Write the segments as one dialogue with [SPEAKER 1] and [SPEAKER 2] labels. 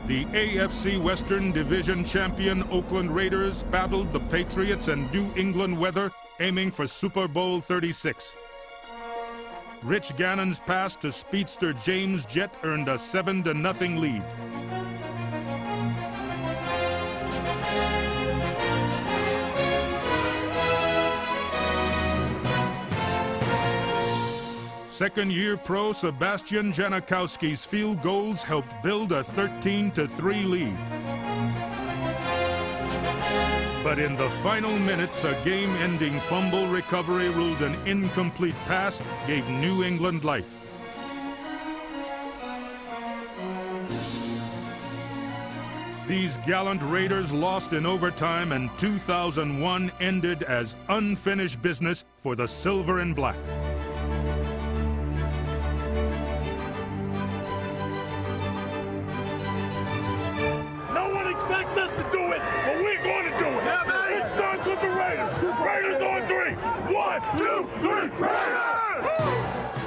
[SPEAKER 1] The AFC Western Division champion Oakland Raiders battled the Patriots and New England weather, aiming for Super Bowl 36. Rich Gannon's pass to speedster James Jett earned a 7-0 lead. Second-year pro Sebastian Janikowski's field goals helped build a 13-3 lead. But in the final minutes, a game-ending fumble recovery ruled an incomplete pass, gave New England life. These gallant Raiders lost in overtime, and 2001 ended as unfinished business for the Silver and Black.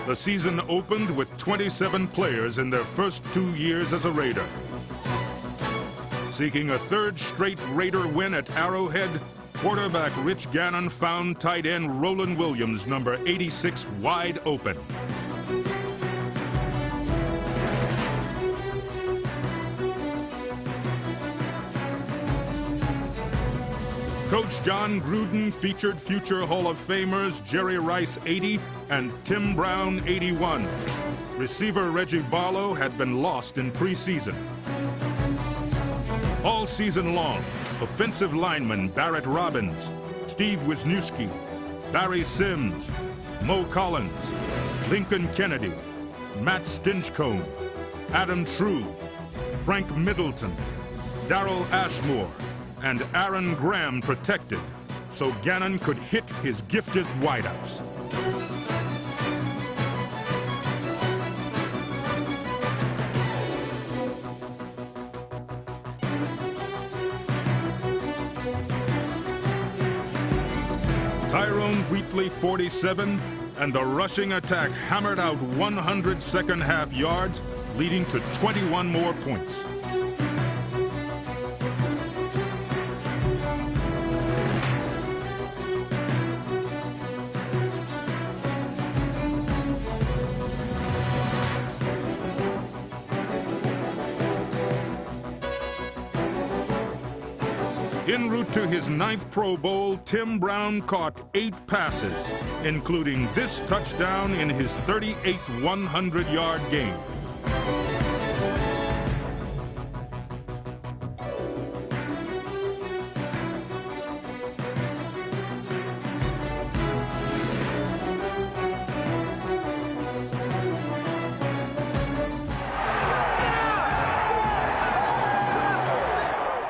[SPEAKER 1] The season opened with 27 players in their first 2 years as a Raider. Seeking a third straight Raider win at Arrowhead, quarterback Rich Gannon found tight end Roland Williams, number 86, wide open. Coach John Gruden featured future Hall of Famers Jerry Rice, 80, and Tim Brown, 81. Receiver Reggie Barlow had been lost in preseason. All season long, offensive linemen Barrett Robbins, Steve Wisniewski, Barry Sims, Mo Collins, Lincoln Kennedy, Matt Stinchcomb, Adam True, Frank Middleton, Darrell Ashmore, and Aaron Graham protected, so Gannon could hit his gifted wideouts. Tyrone Wheatley, 47, and the rushing attack hammered out 100 second-half yards, leading to 21 more points. En route to his 9th Pro Bowl, Tim Brown caught 8 passes, including this touchdown in his 38th 100-yard game.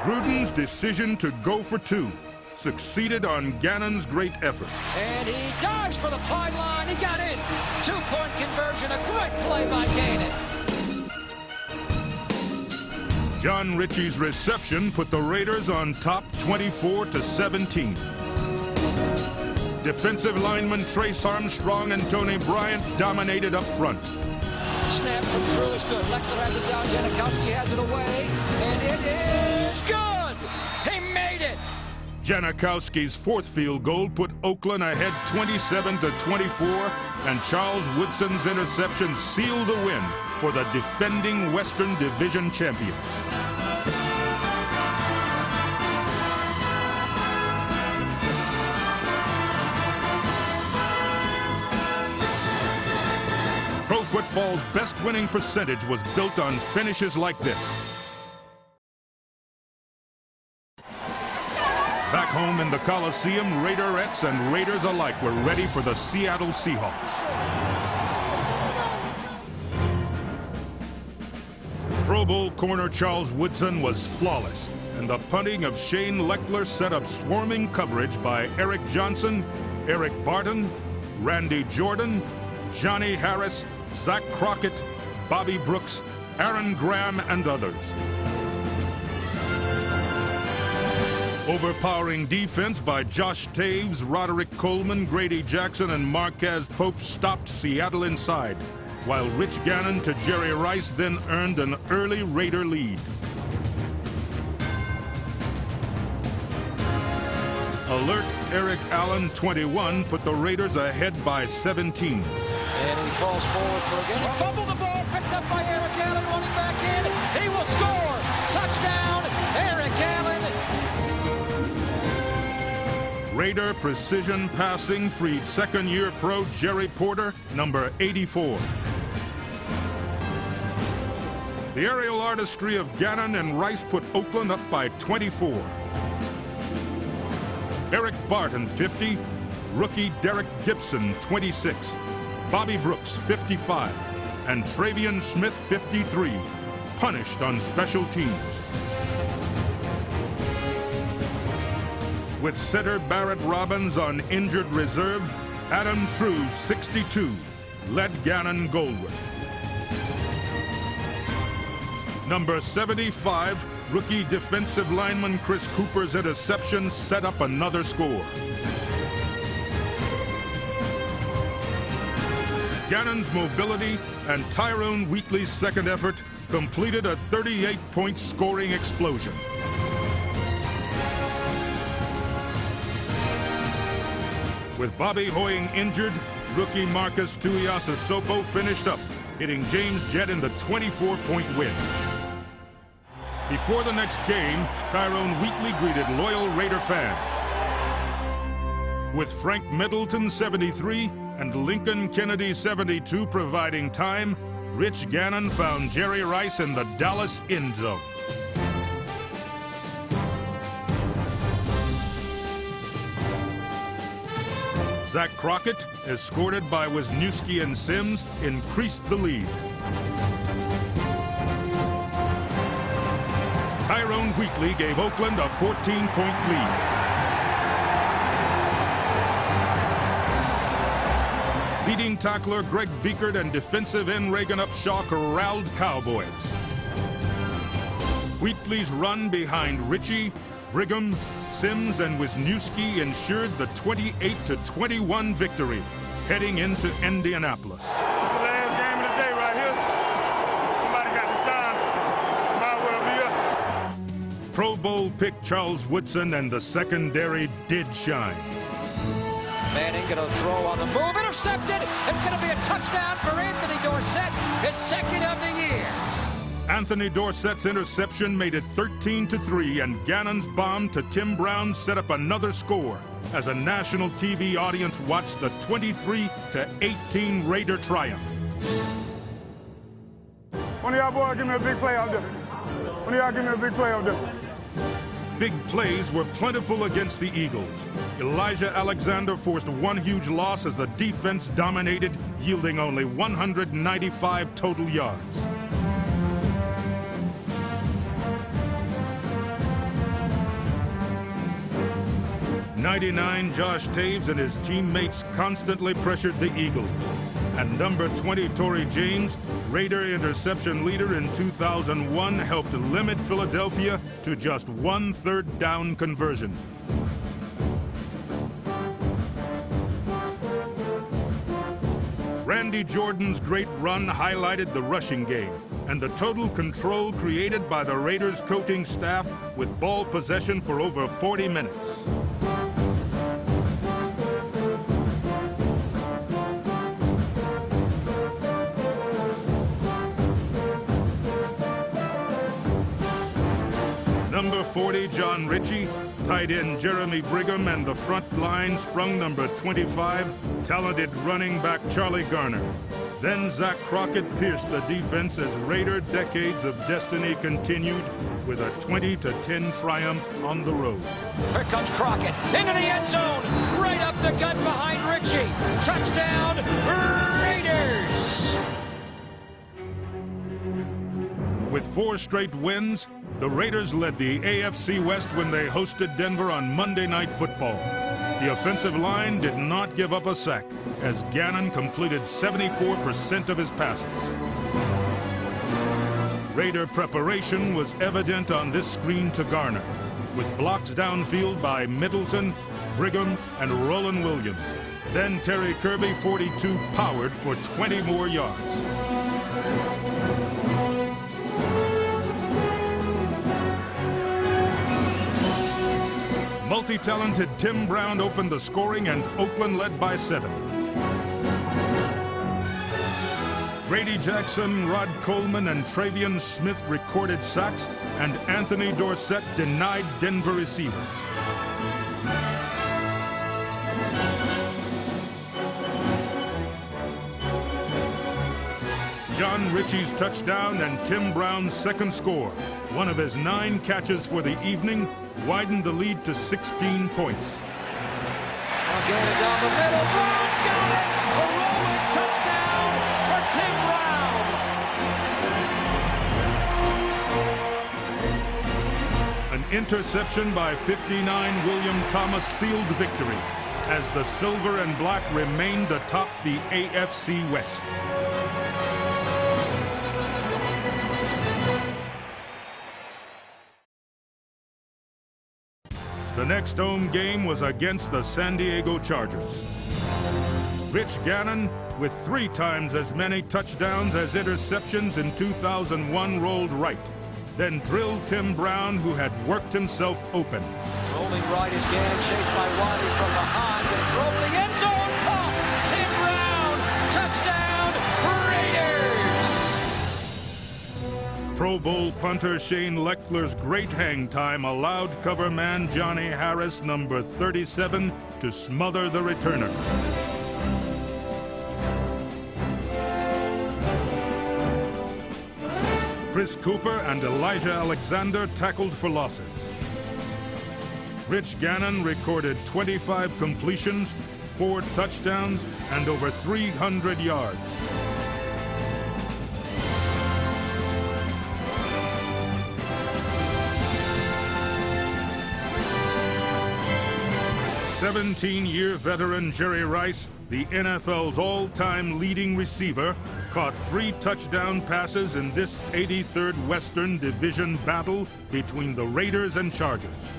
[SPEAKER 1] Gruden's decision to go for 2 succeeded on Gannon's great effort.
[SPEAKER 2] And he dives for the pylon. He got in. 2-point conversion. A great play by Gannon.
[SPEAKER 1] John Ritchie's reception put the Raiders on top 24-17. Defensive linemen Trace Armstrong and Tony Bryant dominated up front.
[SPEAKER 2] Snap from True is good. Leckler has it down. Janikowski has it away. And it is good. He made it.
[SPEAKER 1] Janikowski's 4th field goal put Oakland ahead 27-24, and Charles Woodson's interception sealed the win for the defending Western Division champions. Pro football's best winning percentage was built on finishes like this. Back home in the Coliseum, Raiderettes and Raiders alike were ready for the Seattle Seahawks. Pro Bowl corner Charles Woodson was flawless, and the punting of Shane Leckler set up swarming coverage by Eric Johnson, Eric Barton, Randy Jordan, Johnny Harris, Zach Crockett, Bobby Brooks, Aaron Graham, and others. Overpowering defense by Josh Taves, Roderick Coleman, Grady Jackson, and Marquez Pope stopped Seattle inside, while Rich Gannon to Jerry Rice then earned an early Raider lead. Alert Eric Allen, 21, put the Raiders ahead by 17.
[SPEAKER 2] And he falls forward for again. He fumbled the ball, picked up by Eric Allen, running back in. He will score. Touchdown, Eric Allen.
[SPEAKER 1] Raider precision passing freed second-year pro Jerry Porter, number 84. The aerial artistry of Gannon and Rice put Oakland up by 24. Eric Barton, 50. Rookie Derek Gibson, 26. Bobby Brooks, 55. And Travion Smith, 53. Punished on special teams. With center Barrett Robbins on injured reserve, Adam True, 62, led Gannon goalward. Number 75, rookie defensive lineman Chris Cooper's interception set up another score. Gannon's mobility and Tyrone Wheatley's second effort completed a 38-point scoring explosion. With Bobby Hoying injured, rookie Marcus Tuiasosopo finished up, hitting James Jett in the 24-point win. Before the next game, Tyrone Wheatley greeted loyal Raider fans. With Frank Middleton, 73, and Lincoln Kennedy, 72, providing time, Rich Gannon found Jerry Rice in the Dallas end zone. Zach Crockett, escorted by Wisniewski and Sims, increased the lead. Tyrone Wheatley gave Oakland a 14-point lead. Leading tackler Greg Biekert and defensive end Reagan Upshaw corralled Cowboys. Wheatley's run behind Ritchie, Brigham, Sims, and Wisniewski ensured the 28-21 victory, heading into Indianapolis.
[SPEAKER 3] It's the last game of the day right here. Somebody got to shine. Might well be us.
[SPEAKER 1] Pro Bowl pick Charles Woodson and the secondary did shine.
[SPEAKER 2] Manning going to throw on the move, intercepted. It's going to be a touchdown for Anthony Dorsett, his second of the year.
[SPEAKER 1] Anthony Dorsett's interception made it 13-3, and Gannon's bomb to Tim Brown set up another score as a national TV audience watched the 23-18 Raider triumph.
[SPEAKER 3] One of y'all boys give me a big play out there. One of y'all give me a big play out there.
[SPEAKER 1] Big plays were plentiful against the Eagles. Elijah Alexander forced one huge loss as the defense dominated, yielding only 195 total yards. 99 Josh Taves and his teammates constantly pressured the Eagles. And number 20 Torrey James, Raider interception leader in 2001, helped limit Philadelphia to just one third-down conversion. Randy Jordan's great run highlighted the rushing game and the total control created by the Raiders coaching staff with ball possession for over 40 minutes. Number 40, John Ritchie, tight end Jeremy Brigham, and the front line sprung number 25, talented running back Charlie Garner. Then Zach Crockett pierced the defense as Raider decades of destiny continued with a 20-10 triumph on the road.
[SPEAKER 2] Here comes Crockett into the end zone, right up the gut behind Ritchie. Touchdown, Raiders!
[SPEAKER 1] With 4 straight wins, the Raiders led the AFC West when they hosted Denver on Monday Night Football. The offensive line did not give up a sack, as Gannon completed 74% of his passes. Raider preparation was evident on this screen to Garner, with blocks downfield by Middleton, Brigham, and Roland Williams. Then Terry Kirby, 42, powered for 20 more yards. Multi-talented Tim Brown opened the scoring, and Oakland led by 7. Grady Jackson, Rod Coleman, and Travion Smith recorded sacks, and Anthony Dorsett denied Denver receivers. John Ritchie's touchdown and Tim Brown's second score, one of his 9 catches for the evening, widened the lead to 16 points.
[SPEAKER 2] Again down the middle, Brown's got it! A rolling touchdown for Tim Brown!
[SPEAKER 1] An interception by 59 William Thomas sealed victory as the silver and black remained atop the AFC West. The next home game was against the San Diego Chargers. Rich Gannon, with 3 times as many touchdowns as interceptions in 2001, rolled right, then drilled Tim Brown, who had worked himself open.
[SPEAKER 2] Rolling right is Gannon, chased by Waddy from behind, and throw the end zone. Caught! Tim Brown, touchdown, Raiders!
[SPEAKER 1] Pro Bowl punter Shane Leckler's great hang time allowed cover man Johnny Harris, number 37, to smother the returner. Chris Cooper and Elijah Alexander tackled for losses. Rich Gannon recorded 25 completions, 4 touchdowns, and over 300 yards. '17-year veteran Jerry Rice, the NFL's all-time leading receiver, caught 3 touchdown passes in this 83rd Western Division battle between the Raiders and Chargers.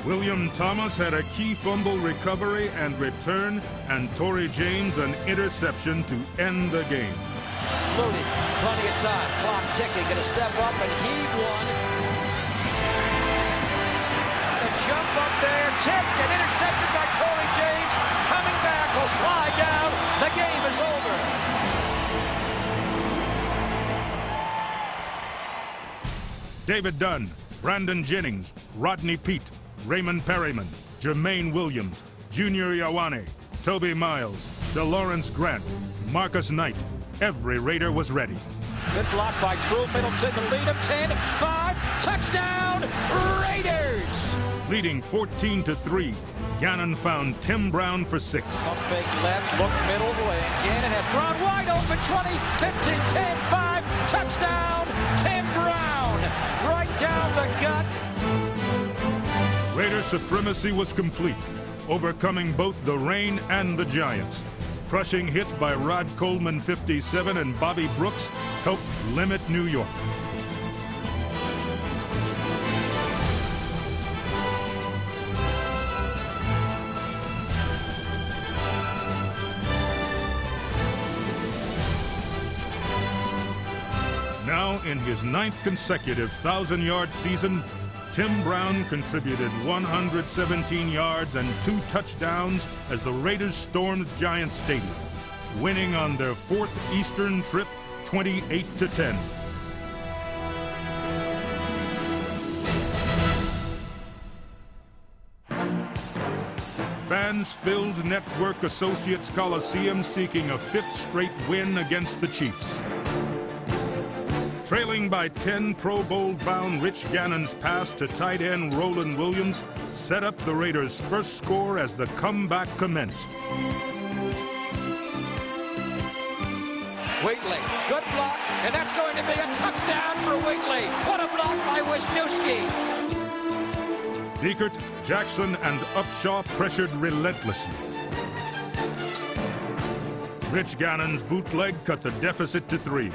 [SPEAKER 1] William Thomas had a key fumble recovery and return, and Torrey James an interception to end the game.
[SPEAKER 2] Flutie, plenty of time, clock ticking, gonna step up and heave one. The jump up there, tipped and intercepted by Torrey James. Coming back, will slide down. The game is over.
[SPEAKER 1] David Dunn, Brandon Jennings, Rodney Peete, Raymond Perryman, Jermaine Williams, Junior Ioane, Toby Miles, DeLawrence Grant, Marcus Knight. Every Raider was ready.
[SPEAKER 2] Good block by Drew Middleton to lead him 10-5. Touchdown, Raiders!
[SPEAKER 1] Leading 14-3, Gannon found Tim Brown for 6.
[SPEAKER 2] Pump fake left, look middle, and Gannon has Brown wide open, 20, 15, 10, 5. Touchdown, Tim Brown! Right down the gut.
[SPEAKER 1] Raider supremacy was complete, overcoming both the rain and the Giants. Crushing hits by Rod Coleman, 57, and Bobby Brooks helped limit New York. Now, in his 9th consecutive 1,000-yard season, Tim Brown contributed 117 yards and 2 touchdowns as the Raiders stormed Giants Stadium, winning on their 4th Eastern trip 28-10. Fans filled Network Associates Coliseum seeking a 5th straight win against the Chiefs. Trailing by 10, Pro Bowl-bound Rich Gannon's pass to tight end Roland Williams set up the Raiders' first score as the comeback commenced.
[SPEAKER 2] Wheatley, good block, and that's going to be a touchdown for Wheatley. What a block by Wisniewski.
[SPEAKER 1] Diekert, Jackson, and Upshaw pressured relentlessly. Rich Gannon's bootleg cut the deficit to 3.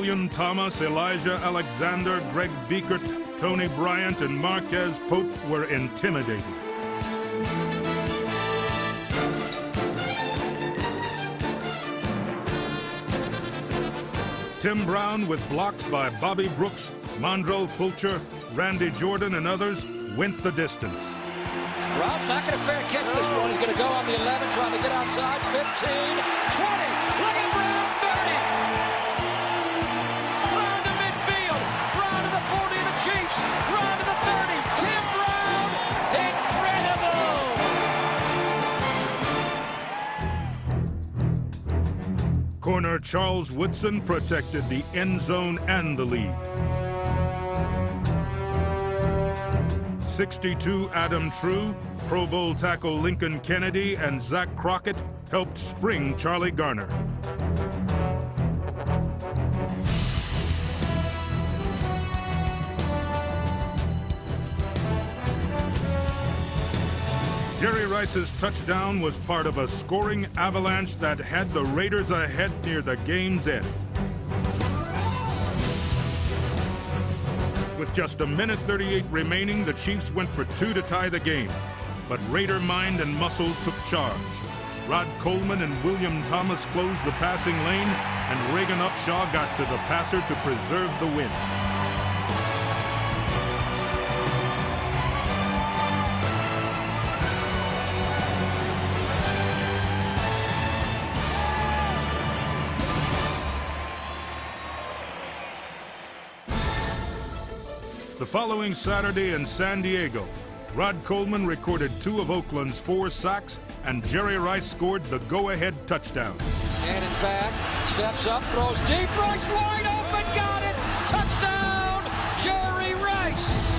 [SPEAKER 1] William Thomas, Elijah Alexander, Greg Biekert, Tony Bryant, and Marquez Pope were intimidated. Tim Brown, with blocks by Bobby Brooks, Mondrell Fulcher, Randy Jordan, and others, went the distance.
[SPEAKER 2] Brown's not going to fair catch this one. He's going to go on the 11, trying to get outside. 15, 20. Look at Brown, 30. Brown to midfield. Brown to the 40 of the Chiefs. Brown to the 30. Tim Brown, incredible.
[SPEAKER 1] Corner Charles Woodson protected the end zone and the lead. 62 Adam True, Pro Bowl tackle Lincoln Kennedy, and Zach Crockett helped spring Charlie Garner. Jerry Rice's touchdown was part of a scoring avalanche that had the Raiders ahead near the game's end. With just a minute 38 remaining, the Chiefs went for two to tie the game. But Raider mind and muscle took charge. Rod Coleman and William Thomas closed the passing lane, and Reagan Upshaw got to the passer to preserve the win. The following Saturday in San Diego, Rod Coleman recorded 2 of Oakland's 4 sacks, and Jerry Rice scored the go-ahead touchdown.
[SPEAKER 2] Gannon back, steps up, throws deep, Rice wide open, got it! Touchdown, Jerry Rice!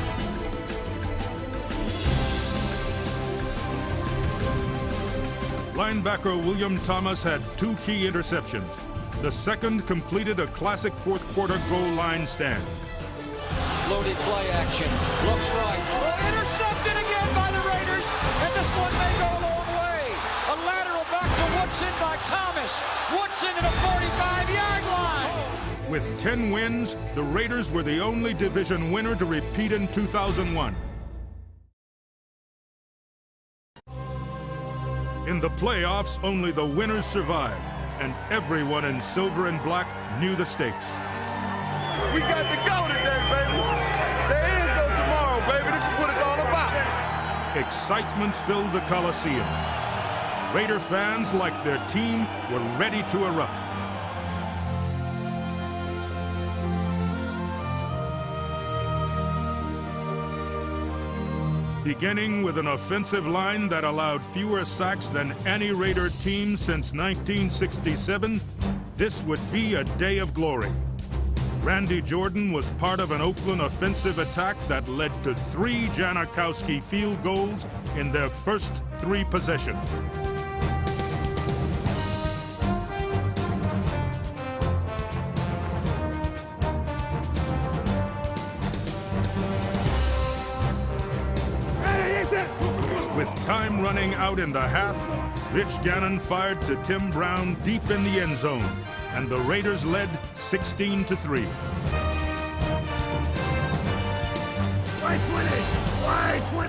[SPEAKER 1] Linebacker William Thomas had 2 key interceptions. The second completed a classic fourth-quarter goal line stand.
[SPEAKER 2] Loaded play action, looks right, intercepted again by the Raiders, and this one may go a long way. A lateral back to Woodson by Thomas. Woodson at a 45-yard line.
[SPEAKER 1] With 10 wins, the Raiders were the only division winner to repeat in 2001. In the playoffs, only the winners survived, and everyone in silver and black knew the stakes.
[SPEAKER 4] We got to go today, baby. There is no tomorrow, baby. This is what it's all about.
[SPEAKER 1] Excitement filled the Coliseum. Raider fans, like their team, were ready to erupt. Beginning with an offensive line that allowed fewer sacks than any Raider team since 1967, this would be a day of glory. Randy Jordan was part of an Oakland offensive attack that led to 3 Janikowski field goals in their first 3 possessions. With time running out in the half, Rich Gannon fired to Tim Brown deep in the end zone, and the Raiders led 16-3.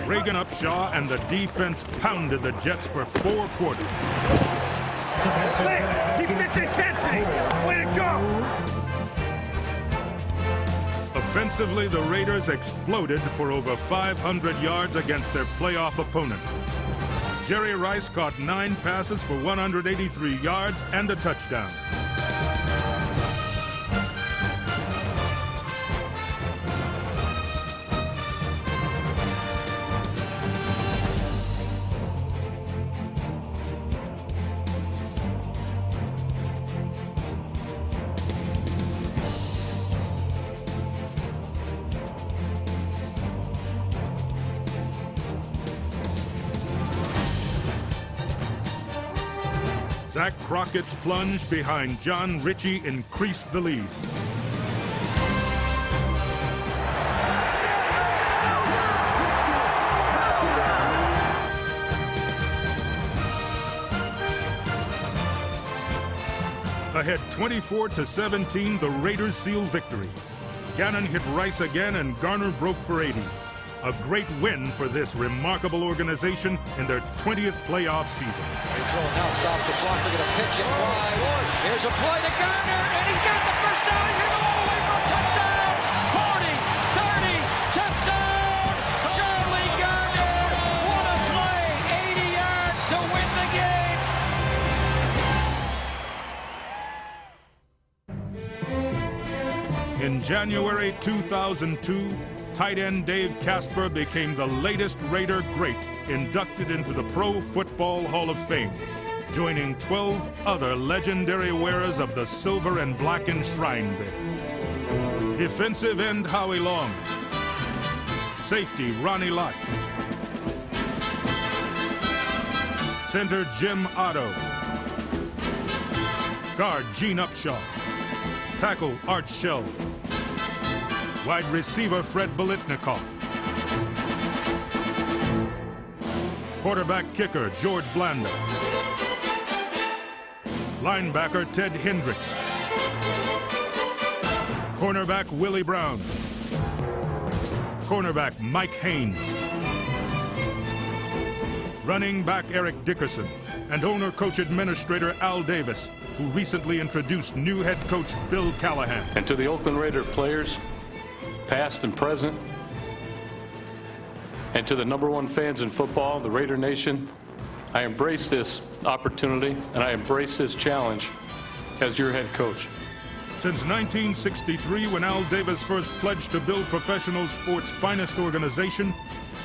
[SPEAKER 1] Reagan Upshaw and the defense pounded the Jets for 4 quarters.
[SPEAKER 4] Keep this intensity. Way to go.
[SPEAKER 1] Offensively, the Raiders exploded for over 500 yards against their playoff opponent. Jerry Rice caught 9 passes for 183 yards and a touchdown. Zach Crockett's plunge behind John Ritchie increased the lead. Ahead 24-17, the Raiders seal victory. Gannon hit Rice again and Garner broke for 80. A great win for this remarkable organization in their 20th playoff season.
[SPEAKER 2] They throw it now, stop the clock, they're going to pitch it wide. Here's a play to Garner, and he's got the first down. He's going to go all the way for a touchdown. 40, 30, touchdown. Charlie Garner, what a play. 80 yards to win the game.
[SPEAKER 1] In January 2002, tight end Dave Casper became the latest Raider great inducted into the Pro Football Hall of Fame, joining 12 other legendary wearers of the silver and black enshrined there. Defensive end Howie Long, safety Ronnie Lott, center Jim Otto, guard Gene Upshaw, tackle Art Shell, wide receiver Fred Biletnikoff, quarterback kicker George Blanda, linebacker Ted Hendricks, cornerback Willie Brown, cornerback Mike Haynes, running back Eric Dickerson, and owner-coach administrator Al Davis, who recently introduced new head coach Bill Callahan.
[SPEAKER 5] And to the Oakland Raider players, past and present, and to the #1 fans in football, the Raider Nation, I embrace this opportunity and I embrace this challenge as your head coach.
[SPEAKER 1] Since 1963, when Al Davis first pledged to build professional sports' finest organization,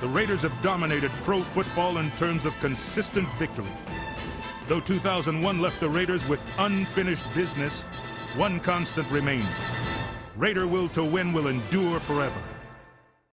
[SPEAKER 1] the Raiders have dominated pro football in terms of consistent victory. Though 2001 left the Raiders with unfinished business, one constant remains. Raider will to win will endure forever.